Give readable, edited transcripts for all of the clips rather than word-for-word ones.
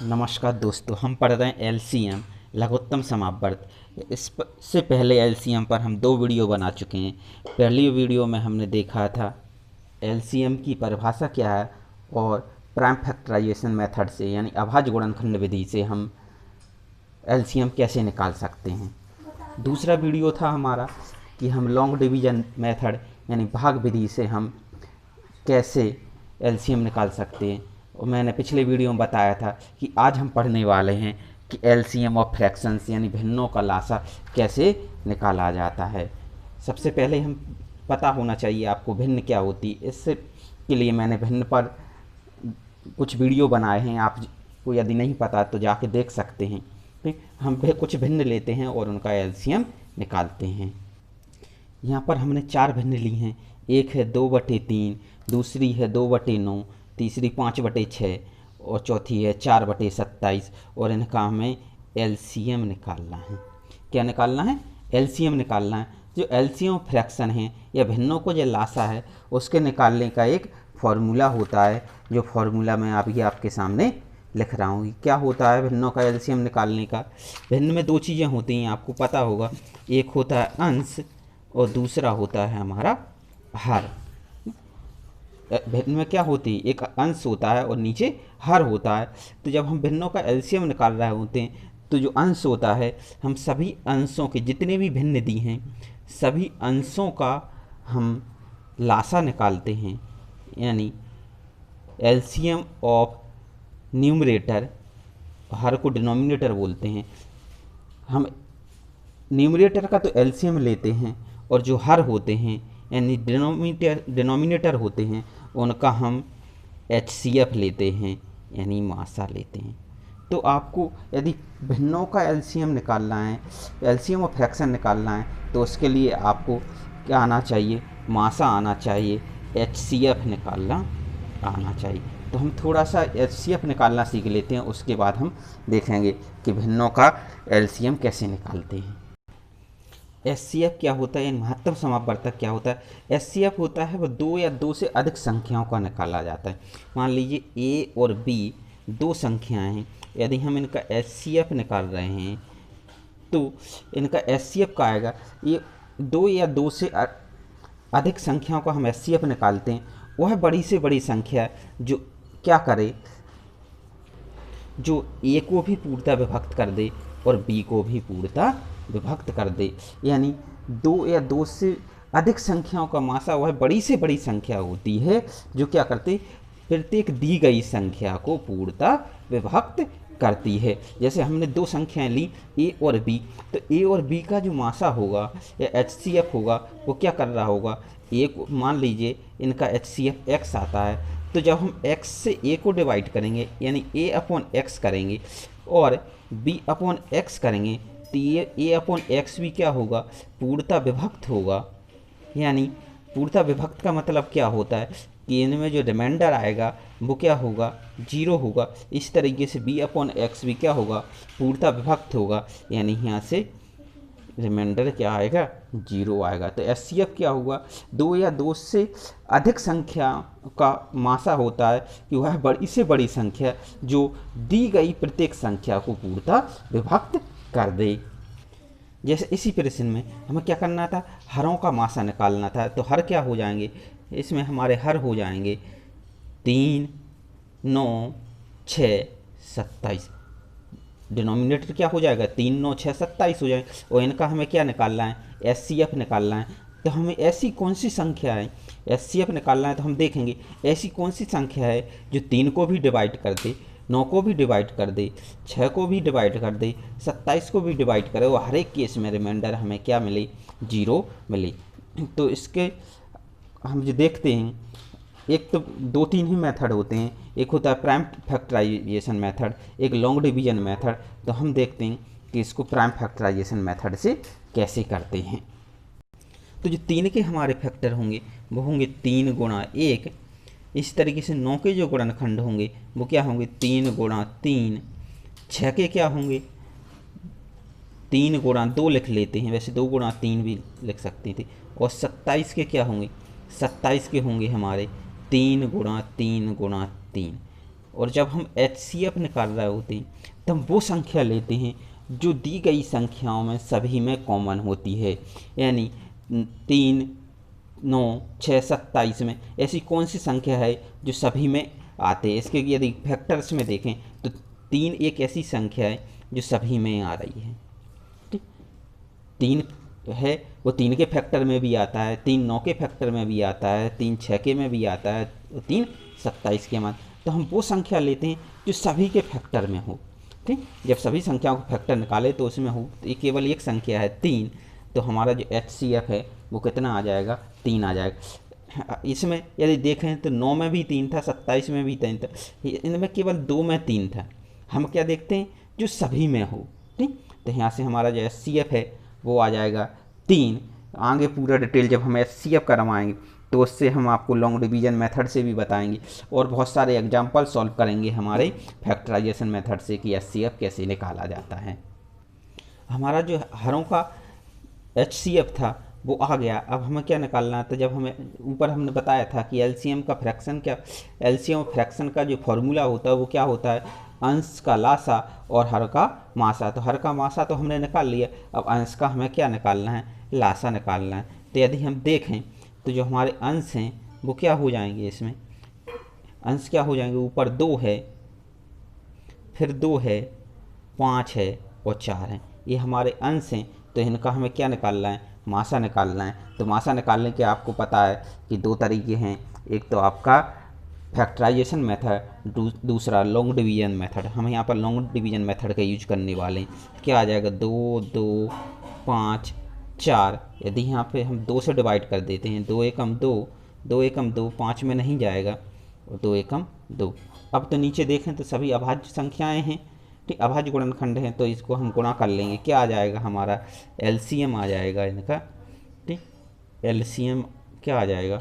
नमस्कार दोस्तों, हम पढ़ रहे हैं एलसीएम लघुत्तम समापवर्त। इससे पहले एलसीएम पर हम दो वीडियो बना चुके हैं। पहली वीडियो में हमने देखा था एलसीएम की परिभाषा क्या है और प्राइम फैक्टराइजेशन मेथड से यानी अभाज्य गुणनखंड विधि से हम एलसीएम कैसे निकाल सकते हैं। दूसरा वीडियो था हमारा कि हम लॉन्ग डिवीजन मेथड यानी भाग विधि से हम कैसे एलसीएम निकाल सकते हैं। और मैंने पिछले वीडियो में बताया था कि आज हम पढ़ने वाले हैं कि एलसीएम ऑफ फ्रैक्शंस यानी भिन्नों का लासा कैसे निकाला जाता है। सबसे पहले हम पता होना चाहिए आपको भिन्न क्या होती है। इससे के लिए मैंने भिन्न पर कुछ वीडियो बनाए हैं, आपको यदि नहीं पता तो जाके देख सकते हैं। ठीक, हम कुछ भिन्न लेते हैं और उनका एलसीएम निकालते हैं। यहाँ पर हमने चार भिन्न ली हैं। एक है 2/3, दूसरी है 2/9, तीसरी 5/6 और चौथी है 4/27। और इनका हमें एलसीएम निकालना है। क्या निकालना है? एलसीएम निकालना है। जो एलसीएम फ्रैक्शन है या भिन्नों को जो लासा है उसके निकालने का एक फॉर्मूला होता है, जो फॉर्मूला मैं अभी आपके सामने लिख रहा हूँ। क्या होता है भिन्नों का एलसीएम निकालने का? भिन्न में दो चीज़ें होती हैं, आपको पता होगा। एक होता है अंश और दूसरा होता है हमारा हर। भिन्न में क्या होती है? एक अंश होता है और नीचे हर होता है। तो जब हम भिन्नों का एलसीएम निकाल रहे होते हैं तो जो अंश होता है, हम सभी अंशों के जितने भी भिन्न दी हैं सभी अंशों का हम लासा निकालते हैं। यानी एलसीएम ऑफ न्यूमरेटर, हर को डिनोमिनेटर बोलते हैं। हम न्यूमरेटर का तो एलसीएम लेते हैं और जो हर होते हैं यानी डिनोमिनेटर होते हैं उनका हम एचसीएफ लेते हैं यानी मासा लेते हैं। तो आपको यदि भिन्नों का एलसीएम निकालना है, एलसीएम और फ्रैक्शन निकालना है, तो उसके लिए आपको क्या आना चाहिए? मासा आना चाहिए, एचसीएफ निकालना आना चाहिए। तो हम थोड़ा सा एचसीएफ निकालना सीख लेते हैं, उसके बाद हम देखेंगे कि भिन्नों का एलसीएम कैसे निकालते हैं। एचसीएफ क्या होता है, महत्तम समापवर्तक क्या होता है? एचसीएफ होता है वह दो या दो से अधिक संख्याओं का निकाला जाता है। मान लीजिए ए और बी दो संख्याएं हैं, यदि हम इनका एचसीएफ निकाल रहे हैं तो इनका एचसीएफ का आएगा। ये दो या दो से अधिक संख्याओं का हम एचसीएफ निकालते हैं, वह बड़ी से बड़ी संख्या जो क्या करे, जो ए को भी पूर्णतः विभक्त कर दे और बी को भी पूर्णतः विभक्त कर दे। यानी दो या दो से अधिक संख्याओं का मासा वह बड़ी से बड़ी संख्या होती है जो क्या करती, प्रत्येक दी गई संख्या को पूर्णतः विभक्त करती है। जैसे हमने दो संख्याएं ली ए और बी, तो ए और बी का जो मासा होगा या एचसीएफ होगा वो क्या कर रहा होगा? ए को मान लीजिए इनका एचसीएफ एक्स आता है, तो जब हम x से a को डिवाइड करेंगे यानी a/x करेंगे और b/x करेंगे तो ये a/x भी क्या होगा? पूर्णतः विभक्त होगा। यानी पूर्णतः विभक्त का मतलब क्या होता है कि इनमें जो रिमाइंडर आएगा वो क्या होगा? 0 होगा। इस तरीके से b/x भी क्या होगा? पूर्णतः विभक्त होगा। यानी यहाँ से रिमाइंडर क्या आएगा? 0 आएगा। तो एचसीएफ क्या हुआ? दो या दो से अधिक संख्या का मासा होता है कि वह बड़ी से बड़ी संख्या जो दी गई प्रत्येक संख्या को पूर्णतः विभक्त कर दे। जैसे इसी प्रश्न में हमें क्या करना था? हरों का मासा निकालना था। तो हर क्या हो जाएंगे? इसमें हमारे हर हो जाएंगे 3, 9, 6, 27। डिनोमिनेटर क्या हो जाएगा? 3, 9, 6, 27 हो जाएगा। और इनका हमें क्या निकालना है? एचसीएफ निकालना है। तो हमें ऐसी कौन सी संख्या है एचसीएफ निकालना है? तो हम देखेंगे ऐसी कौन सी संख्या है जो 3 को भी डिवाइड कर दे, 9 को भी डिवाइड कर दे, 6 को भी डिवाइड कर दे, 27 को भी डिवाइड करे और हर एक केस में रिमाइंडर हमें क्या मिले? 0 मिले। तो इसके हम जो देखते हैं, एक तो दो तीन ही मेथड होते हैं। एक होता है प्राइम फैक्टराइजेशन मेथड, एक लॉन्ग डिवीजन मेथड। तो हम देखते हैं कि इसको प्राइम फैक्टराइजेशन मेथड से कैसे करते हैं। तो जो 3 के हमारे फैक्टर होंगे वो होंगे 3 × 1। इस तरीके से 9 के जो गुणनखंड होंगे वो क्या होंगे? 3 × 3। 6 के क्या होंगे? 3 × 2 लिख लेते हैं, वैसे 2 × 3 भी लिख सकते थे। और 27 के क्या होंगे? 27 के होंगे हमारे 3 × 3 × 3। और जब हम HCF निकाल रहे होते हैं तो हम वो संख्या लेते हैं जो दी गई संख्याओं में सभी में कॉमन होती है। यानी 3, 9, 6, 27 में ऐसी कौन सी संख्या है जो सभी में आते हैं। इसके यदि फैक्टर्स में देखें तो 3 एक ऐसी संख्या है जो सभी में आ रही है। ठीक, 3 है वो 3 के फैक्टर में भी आता है, 3 9 के फैक्टर में भी आता है, 3 6 के में भी आता है, 3 27 के में। तो हम वो संख्या लेते हैं जो सभी के फैक्टर में हो। ठीक, जब सभी संख्याओं का फैक्टर निकाले तो उसमें हो तो ये केवल एक संख्या है 3, तो हमारा जो HCF है वो कितना आ जाएगा, 3 आ जाएगा। इसमें यदि देखें तो 9 में भी 3 था, 27 में भी 3 था, इनमें केवल 2 में 3 था। हम क्या देखते हैं जो सभी में हो। ठीक, तो यहाँ से हमारा जो HCF है वो आ जाएगा 3। आगे पूरा डिटेल जब हम HCF करवाएंगे तो उससे हम आपको लॉन्ग डिवीजन मेथड से भी बताएंगे और बहुत सारे एग्जाम्पल सॉल्व करेंगे हमारे फैक्टराइजेशन मेथड से कि HCF कैसे निकाला जाता है। हमारा जो हरों का HCF था वो आ गया। अब हमें क्या निकालना है, तो जब हमें ऊपर हमने बताया था कि LCM का फ्रैक्शन क्या, LCM फ्रैक्शन का जो फॉर्मूला होता है वो क्या होता है, अंश का लासा और हर का मासा। तो हर का मासा तो हमने निकाल लिया, अब अंश का हमें क्या निकालना है, लासा निकालना है। तो यदि हम देखें तो जो हमारे अंश हैं वो क्या हो जाएंगे, इसमें अंश क्या हो जाएंगे, ऊपर 2 है, फिर 2 है, 5 है और 4 है, ये हमारे अंश हैं। तो इनका हमें क्या निकालना है, मासा निकालना है। तो मासा निकालने के आपको पता है कि 2 तरीके हैं, एक तो आपका फैक्टराइजेशन मेथड, दूसरा लॉन्ग डिवीजन मेथड। हम यहाँ पर लॉन्ग डिवीजन मेथड का यूज करने वाले हैं। क्या आ जाएगा, 2, 2, 5, 4। यदि यहाँ पे हम 2 से डिवाइड कर देते हैं, 2 एकम 2, 2 एकम 2, 5 में नहीं जाएगा, और 2 एकम 2। अब तो नीचे देखें तो सभी अभाज्य संख्याएं हैं। ठीक, अभाज्य गुणनखंड हैं, तो इसको हम गुणा कर लेंगे। क्या आ जाएगा, हमारा LCM आ जाएगा इनका। ठीक, LCM क्या आ जाएगा,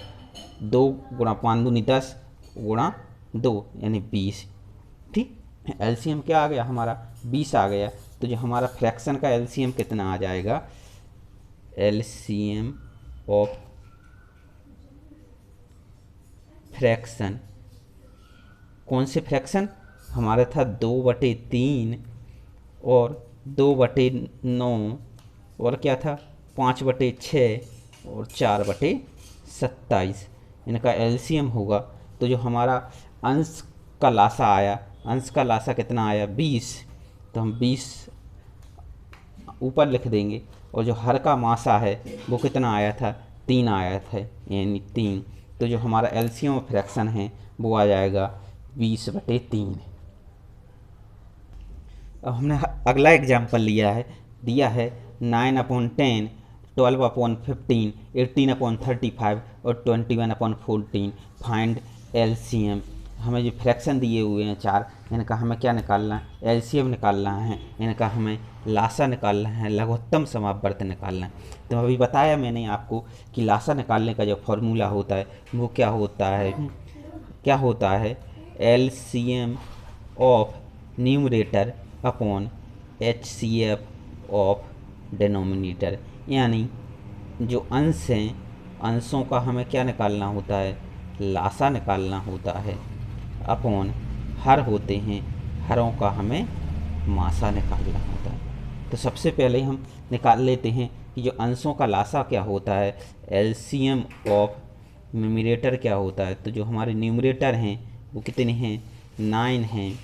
2 गुणा 5 दूनी 10 गुणा 2 यानी 20। ठीक, LCM क्या आ गया हमारा, 20 आ गया। तो जो हमारा फ्रैक्शन का LCM कितना आ जाएगा, LCM ऑफ फ्रैक्शन, कौन से फ्रैक्शन, हमारा था 2/3 और 2/9 और क्या था 5/6 और 4/27। इनका LCM होगा। तो जो हमारा अंश का लासा आया, अंश का लासा कितना आया, 20। तो हम 20 ऊपर लिख देंगे, और जो हर का मासा है वो कितना आया था, 3 आया था, यानी 3। तो जो हमारा LCM ऑफ फ्रैक्शन है वो आ जाएगा 20/3। अब हमने अगला एग्जाम्पल दिया है 9/10, 12/15, 18/35 और 21/14। Find LCM। हमें जो फ्रैक्शन दिए हुए हैं 4, इनका हमें क्या निकालना है, LCM निकालना है, इनका हमें लासा निकालना है, लघुत्तम समापवर्त निकालना है। तो अभी बताया मैंने आपको कि लासा निकालने का जो फॉर्मूला होता है वो क्या होता है, LCM of numerator upon HCF of denominator. यानी जो अंश हैं, अंशों का हमें क्या निकालना होता है, लासा निकालना होता है, अपॉन हर होते हैं, हरों का हमें मासा निकालना होता है। तो सबसे पहले हम निकाल लेते हैं कि जो अंशों का लासा क्या होता है, LCM ऑफ न्यूमरेटर क्या होता है। तो जो हमारे न्यूमरेटर हैं वो कितने हैं, 9 हैं,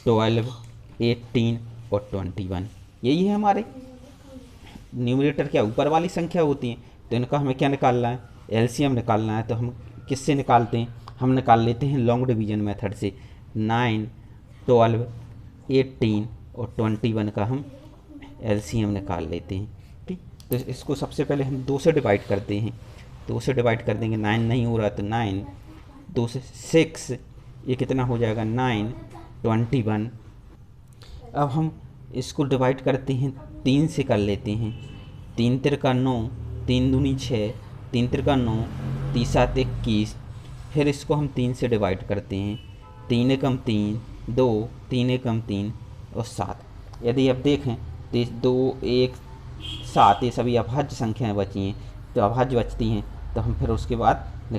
12, 18 और 21। यही है हमारे न्यूमरेटर, क्या ऊपर वाली संख्या होती हैं। तो इनका हमें क्या निकालना है, LCM निकालना है। तो हम किससे निकालते हैं, हम निकाल लेते हैं लॉन्ग डिवीजन मेथड से। 9, 12, 18 और 21 का हम LCM निकाल लेते हैं। ठीक, तो इसको सबसे पहले हम 2 से डिवाइड करते हैं, 2 से डिवाइड कर देंगे, 9 नहीं हो रहा तो 9, 2 से 6, ये कितना हो जाएगा 9, 21। अब हम इसको डिवाइड करते हैं, 3 से कर लेते हैं। 3 तिरका 9, 3 दूनी 6, 3 तिरका 9, 3 7 21। फिर इसको हम 3 से डिवाइड करते हैं, 3 एकम 3, 2, 3 एकम 3 और 7। यदि आप देखें तो 2, 1, 7 ये सभी अभाज्य संख्याएं बची हैं। तो अभाज्य बचती हैं तो हम फिर उसके बाद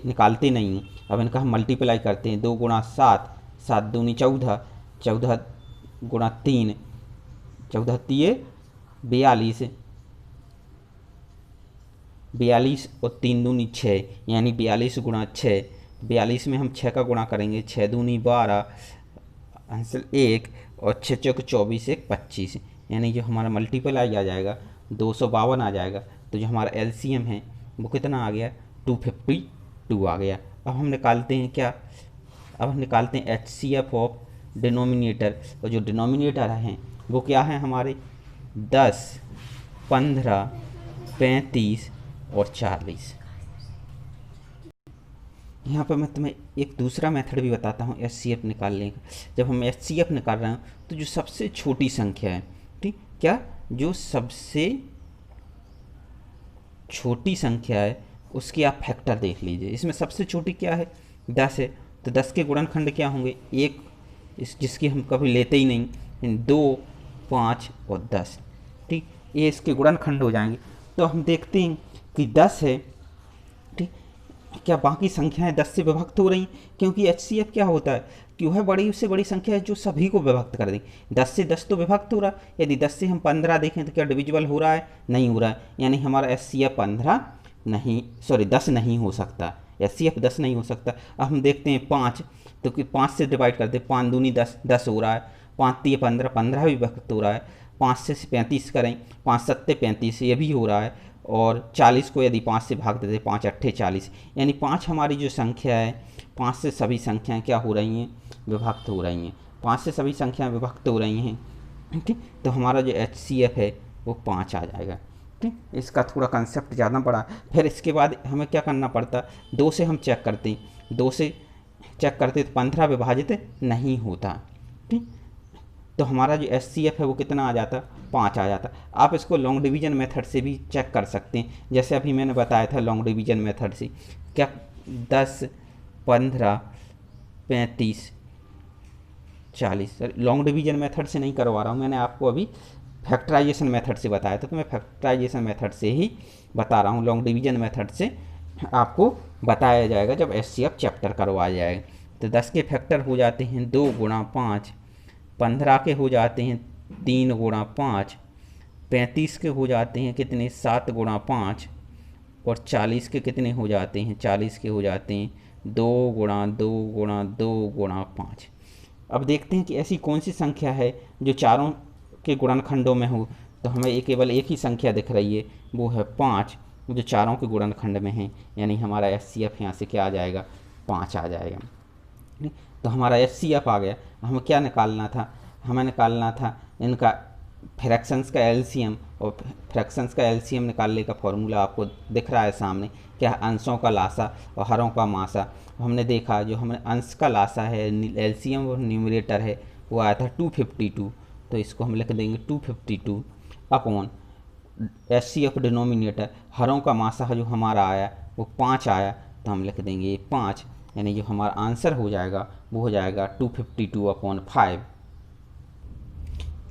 निकालते नहीं, अब इनका हम मल्टीप्लाई करते हैं, 2 गुणा 7, 7 दूनी 14, 14 गुणा 3, 14 तिये 42, 42 और 3 दूनी 6, यानी 42 गुणा 6, 42 में हम 6 का गुणा करेंगे, 6 दूनी 12, आंसर 1, और 6 चौक 24, 1 25, यानी जो हमारा मल्टीप्लाई आ जाएगा 252 आ जाएगा। तो जो हमारा एलसीएम है वो कितना आ गया, 252 आ गया। अब हम निकालते हैं क्या, अब हम निकालते हैं HCF ऑफ डिनोमिनेटर, और जो डिनोमिनेटर हैं वो क्या है हमारे 10, 15, 35 और 40। यहाँ पर मैं तुम्हें एक दूसरा मेथड भी बताता हूँ HCF निकालने का। जब हम HCF निकाल रहे हैं तो जो सबसे छोटी संख्या है, ठीक, क्या, जो सबसे छोटी संख्या है उसकी आप फैक्टर देख लीजिए। इसमें सबसे छोटी क्या है, 10 है, तो 10 के गुणनखंड क्या होंगे, एक, जिसकी हम कभी लेते ही नहीं, 2, 5 और 10, ठीक, ये इसके गुणनखंड हो जाएंगे। तो हम देखते हैं कि 10 है, ठीक, क्या बाकी संख्याएं 10 से विभक्त हो रही, क्योंकि HCF क्या होता है कि वह बड़ी उससे बड़ी संख्या है जो सभी को विभक्त कर दें। 10 से 10 तो विभक्त हो रहा है, यदि 10 से हम 15 देखें तो क्या डिविजिबल हो रहा है, नहीं हो रहा है, यानी हमारा HCF 15 नहीं, सॉरी 10 नहीं हो सकता, HCF 10 नहीं हो सकता। अब हम देखते हैं 5, तो कि 5 से डिवाइड करते, 5 दूनी 10, 10 हो रहा है, 5 तिये 15, 15 भी विभक्त हो रहा है, 5 से 35 करें, 5 सत्ते 35, ये भी हो रहा है, और 40 को यदि 5 से भाग देते, 5 अट्ठे 40, यानी 5 हमारी जो संख्या है, 5 से सभी संख्याएं क्या हो रही हैं, विभक्त हो रही हैं, 5 से सभी संख्याएं विभक्त हो रही हैं, ठीक। तो हमारा जो HCF है वो 5 आ जाएगा, ठीक। इसका थोड़ा कंसेप्ट ज़्यादा बड़ा। फिर इसके बाद हमें क्या करना पड़ता, 2 से हम चेक करते हैं, 2 से चेक करते तो 15 विभाजित नहीं होता, ठीक। तो हमारा जो HCF है वो कितना आ जाता, 5 आ जाता। आप इसको लॉन्ग डिवीजन मेथड से भी चेक कर सकते हैं, जैसे अभी मैंने बताया था लॉन्ग डिवीजन मेथड से, क्या 10, 15, 35, 40, लॉन्ग डिवीजन मेथड से नहीं करवा रहा हूँ, मैंने आपको अभी फैक्टराइजेशन मेथड से बताया था, तो मैं फैक्टराइजेशन मेथड से ही बता रहा हूँ। लॉन्ग डिवीजन मेथड से आपको बताया जाएगा जब HCF चैप्टर करवाया जाएगा। तो 10 के फैक्टर हो जाते हैं 2 गुणा 5, 15 के हो जाते हैं 3 गुणा 5, 35 के हो जाते हैं कितने, 7 गुणा 5, और 40 के कितने हो जाते हैं, 40 के हो जाते हैं 2 गुणा 2 गुणा 2 गुणा 5। अब देखते हैं कि ऐसी कौन सी संख्या है जो चारों के गुणनखंडों में हो। तो हमें ये केवल एक ही संख्या दिख रही है, वो है 5, जो चारों के गुणनखंड में है, यानी हमारा HCF यहाँ से क्या आ जाएगा, 5 आ जाएगा। तो हमारा HCF आ गया। हमें क्या निकालना था, हमें निकालना था इनका फ्रैक्शंस का LCM, और फ्रैक्शंस का LCM निकालने का फॉर्मूला आपको दिख रहा है सामने, क्या है, अंशों का लासा और हरों का मासा। हमने देखा जो हमने अंश का लासा है, LCM और न्यूमरेटर है, वो आया था 252, तो इसको हम लिख देंगे 252 अपॉन HCF डिनोमिनेटर, हरों का मासा जो हमारा आया वो 5 आया, तो हम लिख देंगे 5, यानी जो हमारा आंसर हो जाएगा वो हो जाएगा 252 अपॉन 5।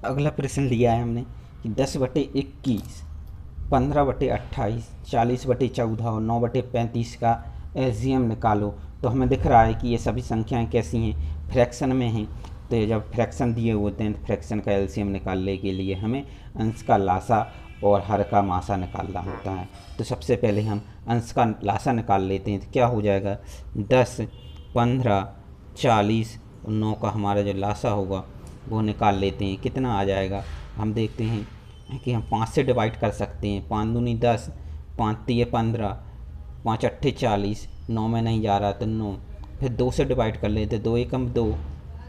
अगला प्रश्न लिया है हमने कि 10/21, 15/28, 40/14 और 9/35 का LCM निकालो। तो हमें दिख रहा है कि ये सभी संख्याएं कैसी हैं, फ्रैक्शन में हैं। तो जब फ्रैक्शन दिए होते हैं तो फ्रैक्शन का LCM निकालने के लिए हमें अंश का लासा और हर का मासा निकालना होता है। तो सबसे पहले हम अंश का लासा निकाल लेते हैं, तो क्या हो जाएगा, 10, 15, 40 और 9 का हमारा जो लासा होगा वो निकाल लेते हैं, कितना आ जाएगा। हम देखते हैं कि हम 5 से डिवाइड कर सकते हैं, 5 दूनी 10, 5 तिये 15, 5 अट्ठे 40, 9 में नहीं जा रहा तो 9, फिर 2 से डिवाइड कर लेते, 2 एकम 2,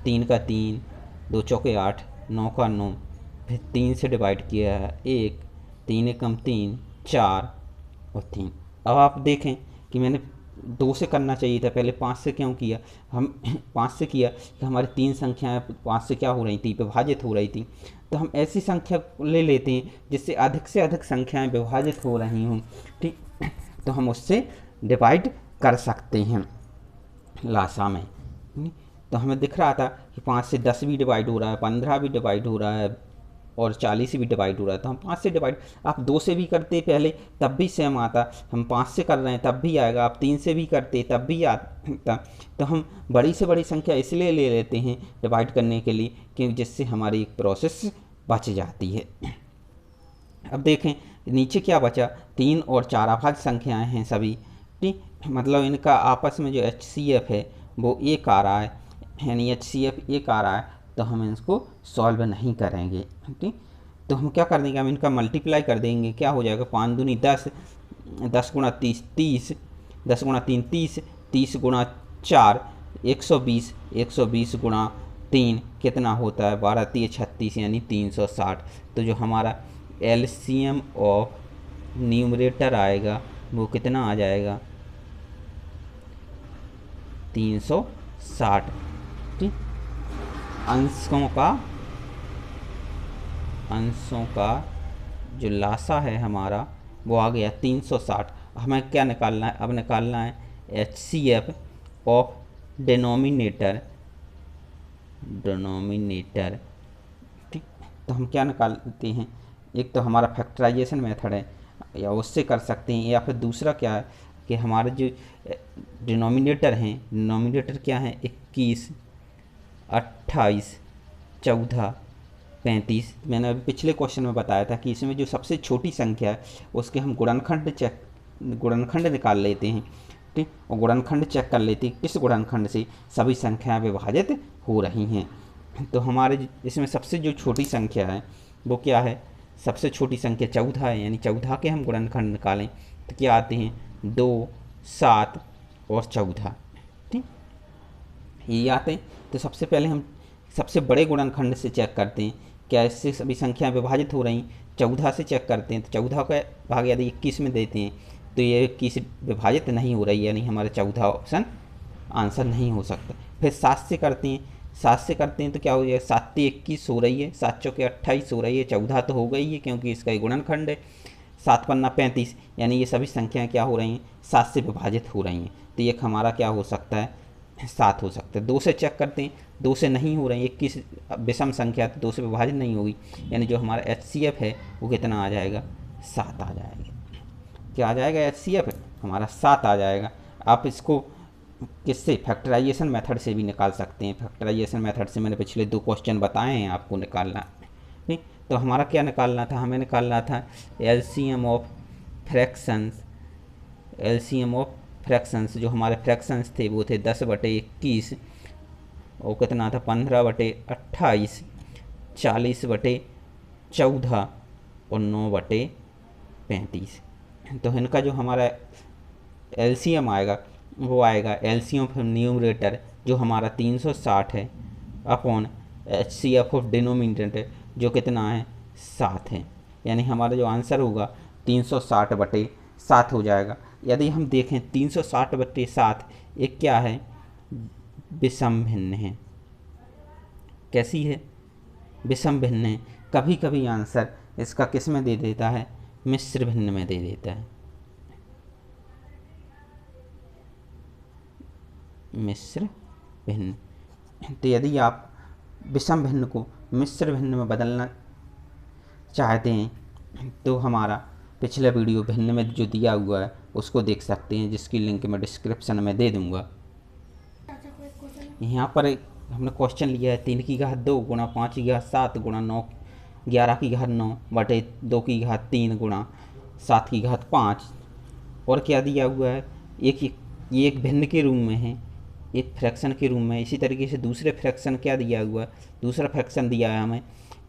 3 का 3, 2 चौके 8, 9 का 9, फिर 3 से डिवाइड किया है 1, 3 एकम 3, 4 और 3। अब आप देखें कि मैंने 2 से करना चाहिए था, पहले 5 से क्यों किया, हम 5 से किया कि हमारी 3 संख्याएं 5 से क्या हो रही थी, विभाजित हो रही थी। तो हम ऐसी संख्या ले लेते हैं जिससे अधिक से अधिक संख्याएं विभाजित हो रही हों, ठीक, तो हम उससे डिवाइड कर सकते हैं लासा में। तो हमें दिख रहा था कि 5 से 10 भी डिवाइड हो रहा है, 15 भी डिवाइड हो रहा है, और 40 से भी डिवाइड हो रहा है, तो हम 5 से डिवाइड, आप 2 से भी करते पहले तब भी सेम आता, हम 5 से कर रहे हैं तब भी आएगा, आप 3 से भी करते तब भी आता। तो हम बड़ी से बड़ी संख्या इसलिए ले लेते हैं डिवाइड करने के लिए कि जिससे हमारी एक प्रोसेस बच जाती है। अब देखें नीचे क्या बचा, 3 और 4 अभाज्य संख्याएं हैं सभी, ठीक, मतलब इनका आपस में जो HCF है वो 1 आ रहा है, यानी HCF 1 आ रहा है, तो हम इसको सॉल्व नहीं करेंगे, ठीक। तो हम क्या कर देंगे, हम इनका मल्टीप्लाई कर देंगे, क्या हो जाएगा, 5 दूनी 10, 10 गुणा 30 30, 10 गुणा 3 30, 30 गुणा 4 120, 120 गुणा 3 कितना होता है, 12 3 36, यानी 360। तो जो हमारा LCM ऑफ न्यूमरेटर आएगा वो कितना आ जाएगा, 360, ठीक। अंशों का जो लासा है हमारा वो आ गया 360। हमें क्या निकालना है, अब निकालना है HCF ऑफ डिनोमिनेटर, ठीक। तो हम क्या निकालते हैं, एक तो हमारा फैक्टराइजेशन मेथड है या उससे कर सकते हैं, या फिर दूसरा क्या है कि हमारे जो डिनोमिनेटर हैं, डिनोमिनेटर क्या है, 21 28 14 35। मैंने अभी पिछले क्वेश्चन में बताया था कि इसमें जो सबसे छोटी संख्या है उसके हम गुणनखंड निकाल लेते हैं, ठीक, और गुणनखंड चेक कर लेते हैं किस गुणनखंड से सभी संख्याएं विभाजित हो रही हैं। तो हमारे इसमें सबसे जो छोटी संख्या है वो क्या है, सबसे छोटी संख्या 14 है, यानी 14 के हम गुणनखंड निकालें तो क्या आते हैं, 2 7 और 14, ठीक, ये आते हैं। तो सबसे पहले हम सबसे बड़े गुणनखंड से चेक करते हैं क्या इससे सभी संख्याएं विभाजित हो रही, 14 से चेक करते हैं, तो 14 का भाग यदि 21 में देते हैं तो ये 21 विभाजित नहीं हो रही, यानी हमारा 14 ऑप्शन आंसर नहीं हो सकता। फिर 7 से करते हैं, 7 से करते हैं तो क्या हो जाएगा, 7 से 21 हो रही है, 7 चौके 28 हो रही है, 14 तो हो गई है क्योंकि इसका एक गुणनखंड है, 7 पन्ना 35, यानी ये सभी संख्याएं क्या हो रही हैं, 7 से विभाजित हो रही हैं। तो ये हमारा क्या हो सकता है, 7 हो सकता है। 2 से चेक करते हैं, 2 से नहीं हो रही है, 21 विषम संख्या तो 2 से विभाजित नहीं होगी, यानी जो हमारा HCF है वो कितना आ जाएगा, 7 आ जाएगा। क्या आ जाएगा, HCF हमारा 7 आ जाएगा। आप इसको किससे, फैक्टराइजेशन मेथड से भी निकाल सकते हैं। फैक्टराइजेशन मेथड से मैंने पिछले 2 क्वेश्चन बताए हैं आपको निकालना, ठीक। तो हमारा क्या निकालना था, हमें निकालना था LCM of fractions, LCM of fractions. जो हमारे फ्रैक्शंस थे वो थे 10/21 और कितना था, 15/28, 40/14 और 9/35। तो इनका जो हमारा LCM आएगा वो आएगा LCM ऑफ न्यूमरेटर जो हमारा 360 है अपॉन HCF ऑफ डिनोमिनेटर जो कितना है, 7 है, यानी हमारा जो आंसर होगा 360/7 हो जाएगा। यदि हम देखें 360/7 एक क्या है, विषम भिन्न है। कैसी है, विषम भिन्न है। कभी कभी आंसर इसका किस में दे देता है, मिश्र भिन्न में दे देता है, मिश्र भिन्न। तो यदि आप विषम भिन्न को मिश्र भिन्न में बदलना चाहते हैं तो हमारा पिछला वीडियो भिन्न में जो दिया हुआ है उसको देख सकते हैं, जिसकी लिंक मैं डिस्क्रिप्शन में दे दूंगा। यहाँ पर हमने क्वेश्चन लिया है 3 की घात 2 गुणा 5 की घात 7 गुणा 9 11 की घात 9 बटे 2 की घात 3 गुणा 7 की घात 5। और क्या दिया हुआ है, ये एक भिन्न के रूप में है, एक फ्रैक्शन के रूप में। इसी तरीके से दूसरे फ्रैक्शन क्या दिया हुआ है, दूसरा फ्रैक्शन दिया है हमें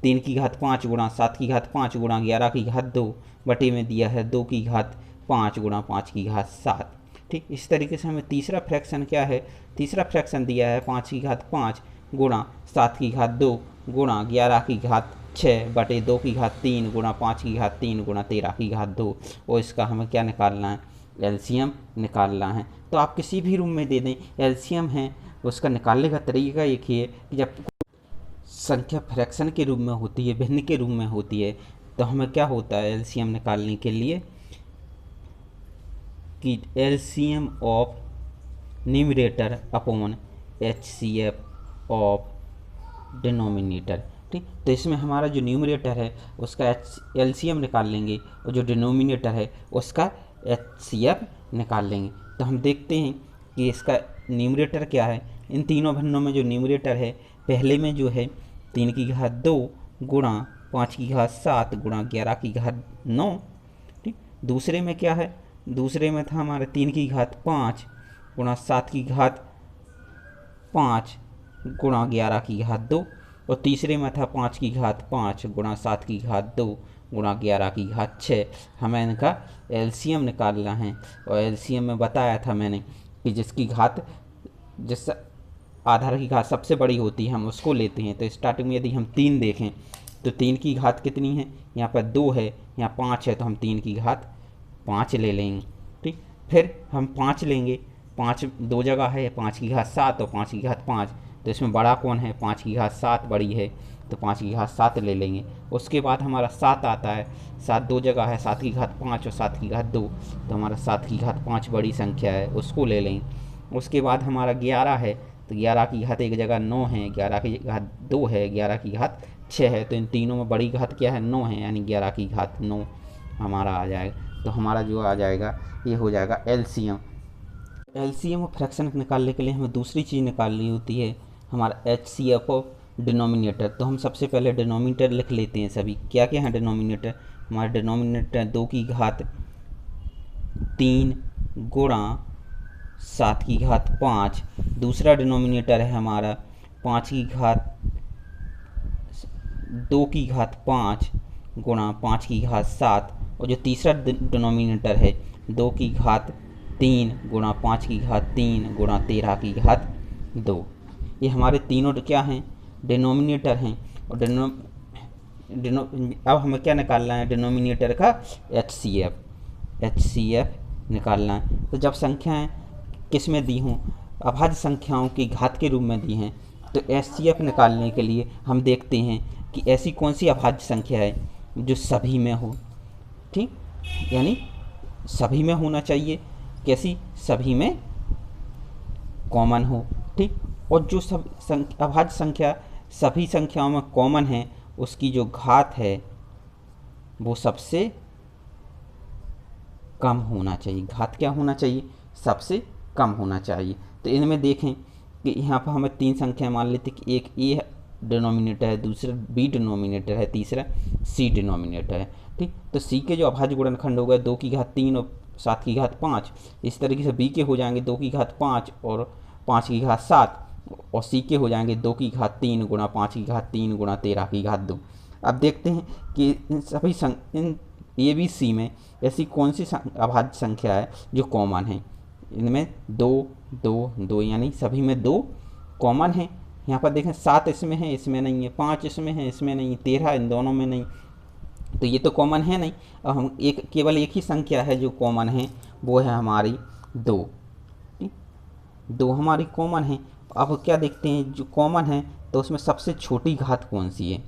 3 की घात 5 गुणा 7 की घात 5 गुणा 11 की घात 2 बटे में दिया है 2 की घात 5 गुणा 5 की घात 7, ठीक। इस तरीके से हमें तीसरा फ्रैक्शन क्या है, तीसरा फ्रैक्शन दिया है 5 की घात 5 गुणा 7 की घात 2 गुणा 11 की घात 6 बटे 2 की घात 3 गुणा 5 की घात 3 गुणा 13 की घात 2। और इसका हमें क्या निकालना है, LCM निकालना है। तो आप किसी भी रूम में दे दें, LCM है उसका निकालने का तरीका एक ही है कि जब संख्या फ्रैक्शन के रूप में होती है, भिन्न के रूप में होती है, तो हमें क्या होता है LCM निकालने के लिए कि LCM of numerator upon HCF of denominator. ठीक। तो इसमें हमारा जो न्यूमरेटर है उसका एलसीएम निकाल लेंगे और जो डिनोमिनेटर है उसका एचसीएफ निकाल लेंगे। तो हम देखते हैं कि इसका न्यूमरेटर क्या है। इन तीनों भिन्नों में जो न्यूमरेटर है, पहले में जो है 3 की घात 2 गुणा 5 की घात 7 गुणा 11 की घात 9। ठीक। दूसरे में क्या है, दूसरे में था हमारे 3 की घात 5 गुणा 7 की घात 5 गुणा 11 की घात 2। और तीसरे में था 5 की घात 5 गुणा 7 की घात 2 गुणा 11 की घात 6। हमें इनका एलसीएम निकालना है और एलसीएम में बताया था मैंने कि जिसकी घात, जिस आधार की घात सबसे बड़ी होती है हम उसको लेते हैं। तो स्टार्टिंग में यदि हम 3 देखें तो 3 की घात कितनी है, यहाँ पर 2 है, यहाँ 5 है, तो हम 3 की घात 5 ले लेंगे। ठीक। फिर हम 5 लेंगे, 5 दो जगह है, 5 की घात 7 और 5 की घात 5। तो इसमें बड़ा कौन है, 5 की घात 7 बड़ी है, तो 5 की घात 7 ले लेंगे। उसके बाद हमारा 7 आता है, 7 दो जगह है, 7 की घात 5 और 7 की घात 2, तो हमारा 7 की घात 5 बड़ी संख्या है, उसको ले लेंगे। उसके बाद हमारा 11 है, तो 11 की घात एक जगह 9 है, 11 की घात 2 है, 11 की घात 6 है। तो इन तीनों में बड़ी घात क्या है, 9 है, यानी 11 की घात 9 हमारा आ जाएगा। तो हमारा जो आ जाएगा ये हो जाएगा एलसीएम। एलसीएम और फ्रैक्शन निकालने के लिए हमें दूसरी चीज़ निकालनी होती है, हमारा एचसीएफ ऑफ डिनोमिनेटर। तो हम सबसे पहले डिनोमिनेटर लिख लेते हैं सभी। क्या क्या है डिनोमिनेटर, हमारा डिनोमिनेटर 2 की घात 3 गुणा 7 की घात 5। दूसरा डिनोमिनेटर है हमारा 5 की घात 2 की घात 5 गुणा 5 की घात 7। और जो तीसरा डिनोमिनेटर है 2 की घात 3 गुणा 5 की घात 3 गुणा 13 की घात 2। ये हमारे तीनों क्या हैं, डिनोमिनेटर हैं। और अब हमें क्या निकालना है, डिनोमिनेटर का एचसीएफ निकालना है। तो जब संख्याएं किस में दी हों, अभाज्य संख्याओं की घात के रूप में दी हैं, तो एचसीएफ निकालने के लिए हम देखते हैं कि ऐसी कौन सी अभाज्य संख्या है जो सभी में हो। ठीक, यानी सभी में होना चाहिए, कैसी, सभी में कॉमन हो। ठीक। और जो सब अभाज्य संख्या सभी संख्याओं में कॉमन है, उसकी जो घात है वो सबसे कम होना चाहिए। घात क्या होना चाहिए, सबसे कम होना चाहिए। तो इनमें देखें कि यहाँ पर हमें 3 संख्या मान लेते कि एक ए डिनोमिनेटर है, दूसरा बी डिनोमिनेटर है, तीसरा सी डिनोमिनेटर है। ठीक। तो सी के जो अभाज्य गुणनखंड हो गए 2 की घात 3 और 7 की घात 5, इस तरीके से बी के हो जाएंगे 2 की घात 5 और 5 की घात 7, और सी के हो जाएंगे 2 की घात 3 गुणा 5 की घात 3 गुणा 13 की घात 2। अब देखते हैं कि इन सभी इन ए बी सी में ऐसी कौन सी अभाज्य संख्या है जो कॉमन है। इनमें 2 2 2 यानी सभी में 2 कॉमन है। यहाँ पर देखें 7 इसमें है, इसमें नहीं है, 5 इसमें है, इसमें नहीं, 13 इन दोनों में नहीं, तो ये तो कॉमन है नहीं। अब हम केवल एक ही संख्या है जो कॉमन है, वो है हमारी 2। 2 हमारी कॉमन है। अब क्या देखते हैं, जो कॉमन है तो उसमें सबसे छोटी घात कौन सी है,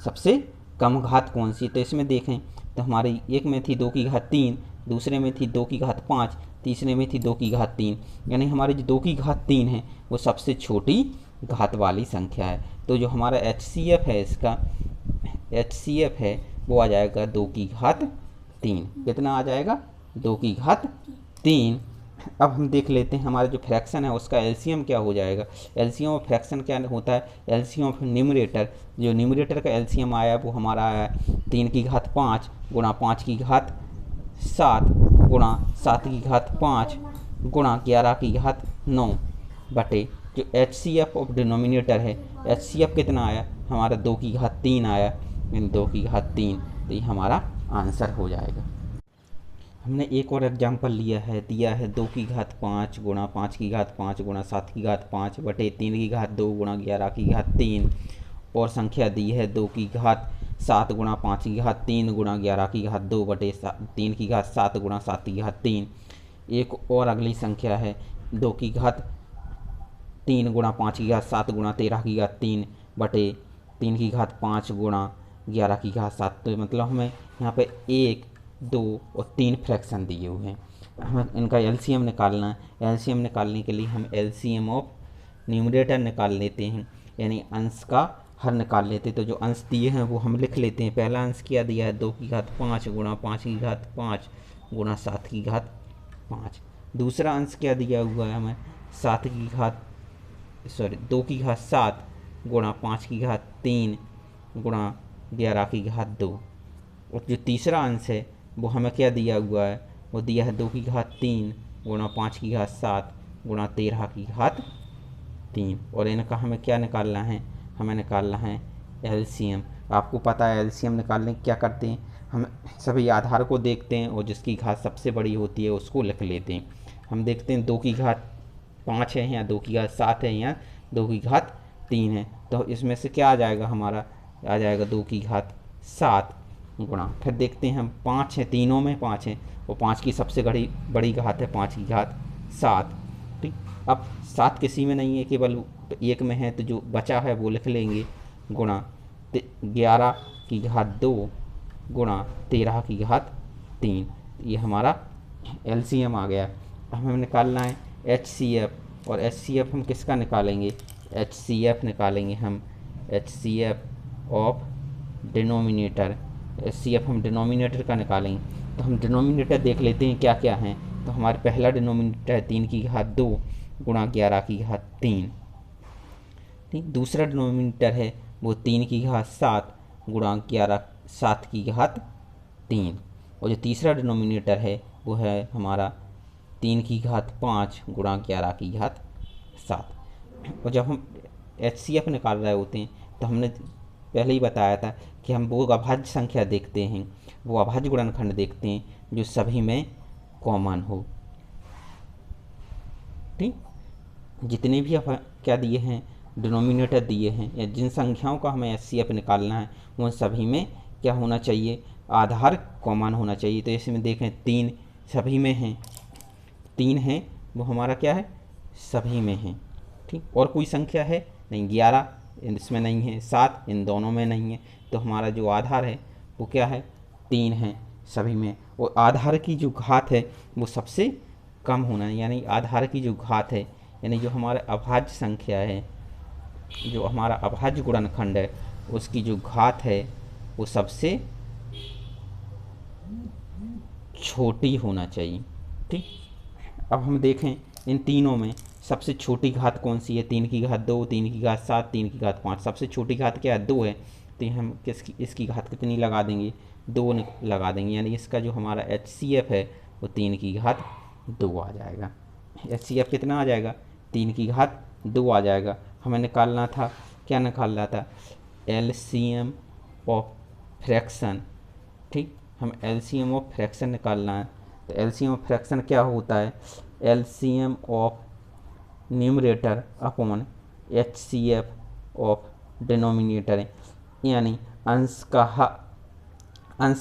सबसे कम घात कौन सी है। तो इसमें देखें तो हमारी एक में थी 2 की घात 3, दूसरे में थी 2 की घात 5, तीसरे में थी 2 की घात 3, यानी हमारी जो 2 की घात 3 है वो सबसे छोटी घात वाली संख्या है। तो जो हमारा एचसीएफ है, इसका एचसीएफ है वो आ जाएगा 2 की घात 3। कितना आ जाएगा, 2 की घात 3। अब हम देख लेते हैं हमारा जो फ्रैक्शन है उसका एलसीएम क्या हो जाएगा। एलसीएम और फ्रैक्शन क्या होता है, एलसीएम ऑफ न्यूमरेटर, जो न्यूमरेटर का एलसीएम आया वो हमारा आया 3 की घात 5 गुणा 5 की घात 7 गुणा 7 की घात 5 गुणा 11 की घात 9 बटे जो एचसीएफ ऑफ डिनोमिनेटर है, एचसीएफ कितना आया हमारा 2 की घात 3 आया, इन 2 की घात 3, तो ये हमारा आंसर हो जाएगा। हमने एक और एग्जाम्पल दिया है 2 की घात 5 गुणा 5 की घात 5 गुणा 7 की घात 5 बटे 3 की घात 2 गुणा 11 की घात 3, और संख्या दी है 2 की घात 7 गुणा 5 की घात 3 गुणा 11 की घात 2 बटे 3 की घात 7 गुणा 7 की घात 3। एक और अगली संख्या है 2 की घात 3 गुणा 5 की घात 7 गुणा 13 की घात 3 बटे 3 की घात 5 गुणा 11 की घात 7। तो मतलब हमें यहाँ पे 1 2 और 3 फ्रैक्शन दिए हुए हैं, हमें इनका एलसीएम निकालना है। एलसीएम निकालने के लिए हम एलसीएम ऑफ न्यूमरेटर निकाल लेते हैं, यानी अंश का हर निकाल लेते। तो जो अंश दिए हैं वो हम लिख लेते हैं। पहला अंश क्या दिया है, 2 की घात 5 गुणा 5 की घात 5 गुणा 7 की घात 5। दूसरा अंश क्या दिया हुआ है हमें, 2 की घात 7 गुणा 5 की घात 3 गुणा 11 की घात 2। और जो तीसरा अंश है वो हमें क्या दिया हुआ है, वो दिया है 2 की घात 3 गुणा 5 की घात 7 गुणा 13 की घात 3। और इनका हमें क्या निकालना है, हमें निकालना है एलसीएम। आपको पता है एलसीएम निकालने क्या करते हैं, हम सभी आधार को देखते हैं और जिसकी घात सबसे बड़ी होती है उसको लिख लेते हैं। हम देखते हैं 2 की घात 5 है या 2 की घात 7 है या 2 की घात 3 है। तो इसमें से क्या आ जाएगा, हमारा आ जाएगा 2 की घात 7 गुणा, फिर देखते हैं हम 5 है, तीनों में 5 है और 5 की सबसे बड़ी घात है 5 की घात 7। ठीक, अब 7 किसी में नहीं है, केवल एक में है, तो जो बचा है वो लिख लेंगे गुणा 11 की घात 2 गुणा 13 की घात 3। ये हमारा एलसीएम आ गया। अब हमें निकालना है एचसीएफ, और एचसीएफ हम किसका निकालेंगे, एचसीएफ निकालेंगे हम, एचसीएफ ऑफ डिनोमिनेटर। एचसीएफ हम डिनोमिनेटर का निकालेंगे। तो हम डिनोमिनेटर देख लेते हैं क्या क्या है। तो हमारा पहला डिनोमिनेटर है 3 की घात 2 गुणा 11 की घात 3। ठीक, दूसरा डिनोमिनेटर है वो 3 की घात 7 गुणा 7 की घात 3। और जो तीसरा डिनोमिनेटर है वो है हमारा 3 की घात 5 गुणा 11 की घात 7। और जब हम एचसीएफ निकाल रहे होते हैं तो हमने पहले ही बताया था कि हम वो अभाज्य संख्या देखते हैं, वो अभाज्य गुणनखंड देखते हैं जो सभी में कॉमन हो। ठीक, जितने भी क्या दिए हैं, डिनोमिनेटर दिए हैं या जिन संख्याओं का हमें एचसीएफ निकालना है उन सभी में क्या होना चाहिए, आधार कॉमन होना चाहिए। तो इसमें देखें 3 सभी में हैं, 3 है वो हमारा क्या है, सभी में है। ठीक, और कोई संख्या है नहीं, 11 इसमें नहीं है, 7 इन दोनों में नहीं है। तो हमारा जो आधार है वो क्या है, 3 है सभी में। और आधार की जो घात है वो सबसे कम होना है, यानी आधार की जो घात है, यानी जो हमारा अभाज्य संख्या है, जो हमारा अभाज्य गुणनखंड है उसकी जो घात है वो सबसे छोटी होना चाहिए। ठीक, अब हम देखें इन तीनों में सबसे छोटी घात कौन सी है, 3 की घात 2, 3 की घात 7, 3 की घात 5। सबसे छोटी घात क्या है, 2 है। तो हम इसकी घात कितनी लगा देंगे, 2 लगा देंगे, यानी इसका जो हमारा एचसीएफ है वो 3 की घात 2 आ जाएगा। एचसीएफ कितना आ जाएगा, 3 की घात 2 आ जाएगा। हमें निकालना था, क्या निकालना था, एलसीएम ऑफ फ्रैक्शन। ठीक, हम एलसीएम ऑफ फ्रैक्शन निकालना है। तो एलसीएम ऑफ फ्रैक्शन क्या होता है, LCM of numerator upon HCF of denominator, यानी अंश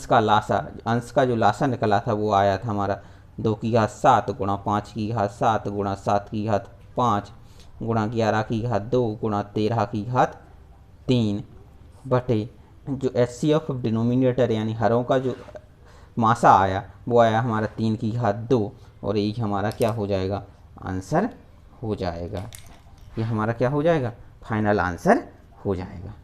का लासा, अंश का जो लासा निकला था वो आया था हमारा 2 की घात 7 गुणा 5 की घात 7 गुणा 7 की घात 5 गुणा 11 की घात 2 गुणा 13 की घात 3 बटे जो एचसीएफ ऑफ डिनोमिनेटर यानी हरों का जो मासा आया वो आया हमारा 3 की घात 2। और यही हमारा क्या हो जाएगा, आंसर हो जाएगा। ये हमारा क्या हो जाएगा, फाइनल आंसर हो जाएगा।